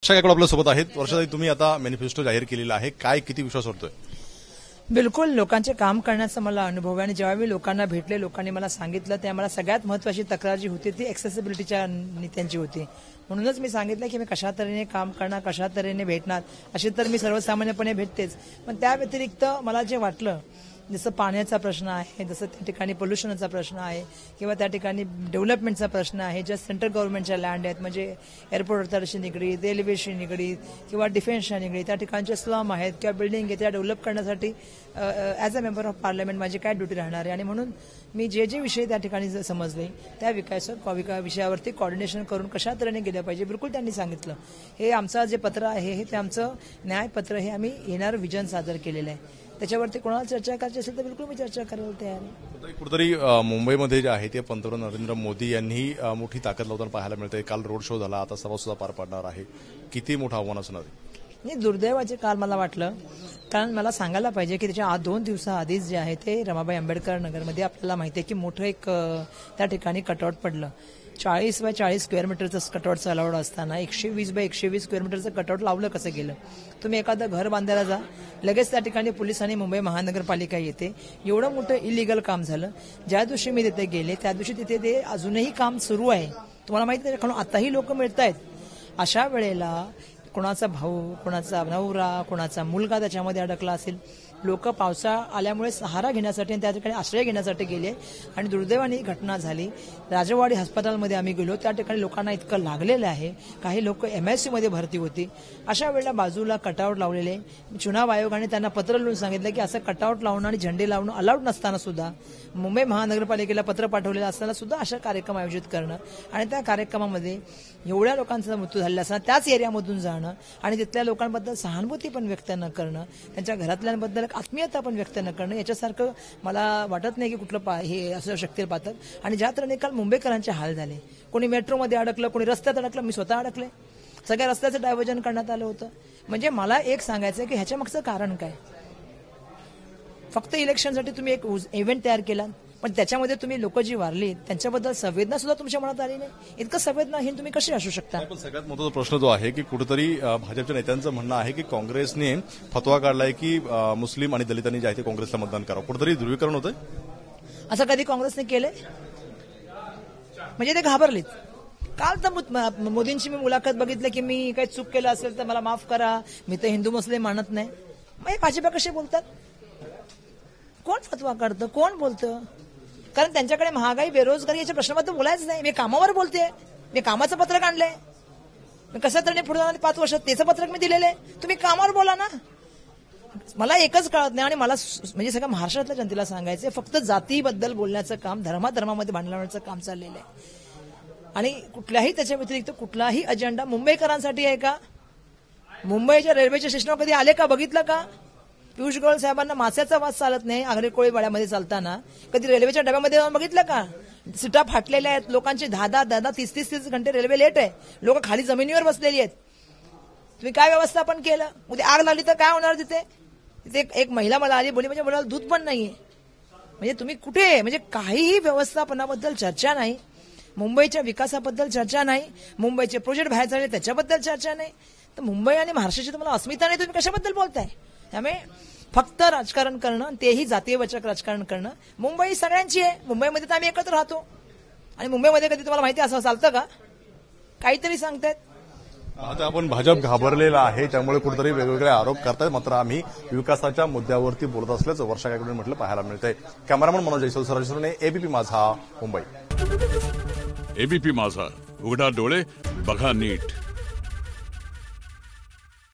वर्षा गायकवाड आपल्या सोबत आहेत. वर्षाताई, तुम्ही आता मॅनिफेस्टो जाहीर केलेला आहे, काय किती विश्वास वाटतोय? बिलकुल लोकांचे काम करण्याचा मला अनुभव आहे आणि जेव्हा मी लोकांना भेटले, लोकांनी मला सांगितलं, त्या मला सगळ्यात महत्त्वाची तक्रार जी होती ती ॲक्सेसिबिलिटीच्या नेत्यांची होती. म्हणूनच मी सांगितलं की मी कशा तऱ्हेने काम करणार, कशा तऱ्हेने भेटणार. अशी तर मी सर्वसामान्यपणे भेटतेच, पण त्या व्यतिरिक्त मला जे वाटलं, जसं पाण्याचा प्रश्न आहे, जसं त्या ठिकाणी पोल्युशनचा प्रश्न आहे किंवा त्या ठिकाणी डेव्हलपमेंटचा प्रश्न आहे, ज्या सेंट्रल गव्हर्नमेंटच्या लँड आहेत, म्हणजे एअरपोर्ट अथॉरिटीशी निगडीत, रेल्वेशी निगडीत किंवा डिफेन्सच्या निगडीत, त्या ठिकाणचे स्लम आहेत किंवा बिल्डिंग आहेत, त्या डेव्हलप करण्यासाठी as a member of parliament माझी काय ड्युटी राहणार आहे. आणि म्हणून मी जे जे विषय त्या ठिकाणी समजले त्या विषयावरती कोऑर्डिनेशन करून कशा तऱ्हेने गेलं पाहिजे, बिलकुल त्यांनी सांगितलं. हे आमचं जे पत्र आहे हे ते आमचं न्यायपत्र, हे आम्ही येणारं विजन सादर केलेलं आहे. त्याच्यावरती कोणाला चर्चा करायची असेल तर बिलकुल मी चर्चा करायला तयार आहे. कुठेतरी मुंबईमध्ये जे आहे ते पंतप्रधान नरेंद्र मोदी यांनी मोठी ताकद लावताना पाहायला मिळते. काल रोड शो झाला, आता सभा सुद्धा पार पाडणार आहे. किती मोठं आव्हान असणार आहे? नाही, दुर्दैवाचे काल मला वाटलं, कारण मला सांगायला पाहिजे की त्याच्या 2 दिवसाआधीच जे आहे ते रमाबाई आंबेडकर नगरमध्ये आपल्याला माहिती आहे की मोठं एक त्या ठिकाणी कटआउट पडलं. 40 बाय 40 स्क्वेअर मीटरचं कटआउटचं अलाउड असताना 120 बाय 120 स्क्वेअर मीटरचं कटआउट लावलं कसं गेलं? तुम्ही एखादं घर बांधायला जा, लगेच त्या ठिकाणी पोलीस आणि मुंबई महानगरपालिका येते. एवढं मोठं इलिगल काम झालं. ज्या दिवशी मी तिथे गेले त्या दिवशी तिथे ते अजूनही काम सुरू आहे. तुम्हाला माहिती आहे, कारण आताही लोक मिळत आहेत. अशा वेळेला कोणाचा भाऊ, कोणाचा नवरा, कोणाचा मुलगा त्याच्यामध्ये अडकला असेल. लोक पावसाळा आल्यामुळे सहारा घेण्यासाठी आणि त्या ठिकाणी आश्रय घेण्यासाठी गेले आणि दुर्दैवाने ही घटना झाली. राजवाडी हॉस्पिटलमध्ये आम्ही गेलो, त्या ठिकाणी लोकांना इतकं लागलेलं आहे. काही लोक MIC मध्ये भरती होती. अशा वेळेला बाजूला कटआउट लावलेले. चुनाव आयोगाने त्यांना पत्र लिहून सांगितलं की असं कटआउट लावणं आणि झेंडे लावणं अलाउड नसताना सुद्धा, मुंबई महानगरपालिकेला पत्र पाठवलेलं असताना सुद्धा अशा कार्यक्रम आयोजित करणं आणि त्या कार्यक्रमामध्ये एवढ्या लोकांचा मृत्यू झालेला असताना त्याच एरियामधून जाणं आणि तिथल्या लोकांबद्दल सहानुभूती पण व्यक्त न करणं, त्यांच्या घरातल्यांबद्दल आत्मीयता पण व्यक्त न करणं, याच्यासारखं मला वाटत नाही की कुठलं हे असं शक्य पाहतात. आणि ज्या तऱ्हेने काल मुंबईकरांचे हाल झाले, कोणी मेट्रोमध्ये अडकलं, कोणी रस्त्यात अडकलं, मी स्वतः अडकले. सगळ्या रस्त्याचं डायव्हर्जन करण्यात आलं होतं. म्हणजे मला एक सांगायचं आहे की ह्याच्या मागचं कारण काय? फक्त इलेक्शनसाठी तुम्ही एक इव्हेंट तयार केला, पण त्याच्यामध्ये तुम्ही लोक जी वारली त्यांच्याबद्दल संवेदना सुद्धा तुमच्या मनात आली नाही. इतकं संवेदनाहीन तुम्ही कशी असू शकता? पण सगळ्यात महत्त्वाचा प्रश्न जो आहे की कुठेतरी भाजपच्या नेत्यांचं म्हणणं आहे की काँग्रेसने फतवा काढलाय की मुस्लिम आणि दलितांनी जे आहे ते काँग्रेसला मतदान करावं. कुठेतरी ध्रुवीकरण होतंय. असं कधी काँग्रेसने केलंय? म्हणजे ते घाबरलेत. काल तर मोदींची मी मुलाखत बघितली की मी काही चूक केलं असेल तर मला माफ करा, मी तर हिंदू मुस्लिम मानत नाही. मग हे भाजपा कसे बोलतात? कोण फतवा काढतं, कोण बोलतं? कारण त्यांच्याकडे महागाई, बेरोजगारी याच्या प्रश्नाबद्दल बोलायचं नाही. मी कामावर बोलते, मी कामाचं पत्रक आणलंय. मी कसं तरी पुढे 5 वर्षात त्याचं पत्रक मी दिलेलं आहे. तुम्ही कामावर बोला ना. मला एकच कळत नाही आणि मला म्हणजे सगळ्या महाराष्ट्रातल्या जनतेला सांगायचं, फक्त जातीबद्दल बोलण्याचं काम, धर्मामध्ये भांडणाचं काम चाललेलं आहे. आणि कुठल्याही त्याच्या व्यतिरिक्त कुठलाही अजेंडा मुंबईकरांसाठी आहे का? मुंबईच्या रेल्वेच्या स्टेशनवर कधी आले का? बघितलं का? पियुष गोयल साहेबांना मास्याचा वास चालत नाही आग्रे कोळी वाड्यामध्ये चालताना. कधी रेल्वेच्या डब्यामध्ये जाऊन बघितलं का? सीटा फाटलेल्या आहेत, लोकांचे 10 30 घंटे रेल्वे लेट आहे, लोक खाली जमिनीवर बसलेली आहेत. तुम्ही काय व्यवस्थापन केलं? उद्या आग लागली तर काय होणार तिथे? तिथे एक महिला मला आली, बोली म्हणजे मुलाला दूध पण नाहीये. म्हणजे तुम्ही कुठे, म्हणजे काहीही व्यवस्थापनाबद्दल चर्चा नाही, मुंबईच्या विकासाबद्दल चर्चा नाही, मुंबईचे प्रोजेक्ट बाहेर झाले त्याच्याबद्दल चर्चा नाही. तर मुंबई आणि महाराष्ट्राची तुम्हाला अस्मिता नाही, तुम्ही कशाबद्दल बोलताय? त्यामुळे फक्त राजकारण करणं, तेही जातीयवाचक राजकारण करणं. मुंबई सगळ्यांची आहे, मुंबईमध्ये तर आम्ही एकत्र राहतो. आणि मुंबईमध्ये कधी तुम्हाला माहिती असं चालतं का? काहीतरी सांगतायत. आता आपण भाजप घाबरलेला आहे त्यामुळे कुठेतरी वेगवेगळे आरोप करतायत, मात्र आम्ही विकासाच्या मुद्द्यावरती बोलत असल्याचं वर्षा गायकवाड म्हटलं पाहायला मिळतंय. कॅमेरामन मनोज जयस्वाल, एबीपी माझा, मुंबई. एबीपी माझा, उघडा डोळे बघा नीट.